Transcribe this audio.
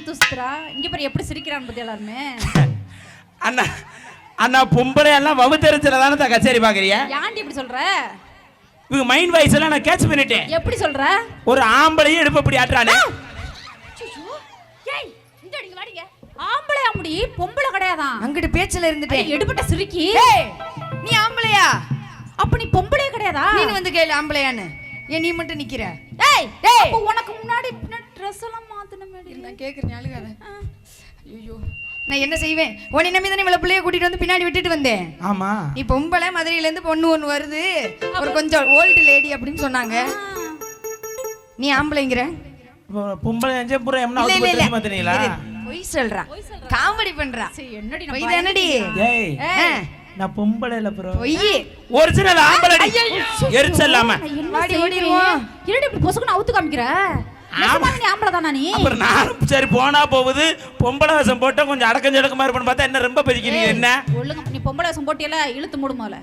ஊத்து சுத்துறா. இங்க பாரு எப்படி சிரிக்கிறான்னு பத்தி எல்லாருமே. அண்ணா அண்ணா பொம்பளை எல்லாம் வவுத்தரிச்சல தானே தான் கச்சேரி பாக்குறியா? ஏன்டி இப்படி சொல்ற? இவங்க மைண்ட் வாய்ஸ் எல்லாம் நான் கேட்ச் பண்ணிட்டேன். எப்படி சொல்ற? ஒரு ஆம்பளையும் எடுப்பு அப்படி ஆட்டுறானே. ஐயோ ஏய் இந்த அடிங்க வாடிங்க. ஆம்பளை ஆம்படி பொம்பளை கிடையாதா? அங்கிட்டு பேச்சல இருந்துட்டேன். எடுபட்ட சிரிக்கி. ஏய் நீ ஆம்பளையா? அப்ப நீ பொம்பளையே கிடையாதா? நீ வந்து கேளு ஆம்பளையான்னு. ஏன் நீ மட்டும் நிக்கிற? ஏய் டேய் அப்ப உனக்கு முன்னாடி Dress எல்லாம் மாத்துனமேடி. நான் கேக்குறேன் அழுகாத. ஐயோ நான் என்ன செய்வேன்? உன்னை நம்பி தானே இவள பிள்ளைய கூட்டிட்டு வந்து பின்னாடி விட்டுட்டு வந்தேன். ஆமா நீ பொம்பளை மதுரையில இருந்து பொண்ணு ஒண்ணு வருது. ஒரு கொஞ்சம் ஓல்டு லேடி அப்படின்னு சொன்னாங்க. நீ ஆம்பளைங்கற? பொம்பளை அஞ்சே பூரா எம்னா அவுத்து போட்டு மாத்தனீங்களா? பொய் சொல்றா. காமெடி பண்றா. சரி என்னடி பொய் தானடி? ஏய் நான் பொம்பளை இல்ல ப்ரோ. பொய். ஒரிஜினல் ஆம்பளை. எரிச்சல் இல்லாம. வாடி ஓடிடுவோம். என்னடி இப்படி பொசுக்குன்னு அவுத்து காமிக்கிற? நிஜமா நீ ஆம்பளை தானா நீ? அப்புறம் நான் சரி போனா போகுது பொம்பளை வேஷம் போட்டா கொஞ்சம் அடக்கஞ்சடக்கமா இருப்பேன்னு பார்த்தா என்ன ரொம்ப பெருக்கிறீங்க என்ன? ஒழுங்க நீ பொம்பளை வேஷம் போட்டியல இழுத்து மூடுமால.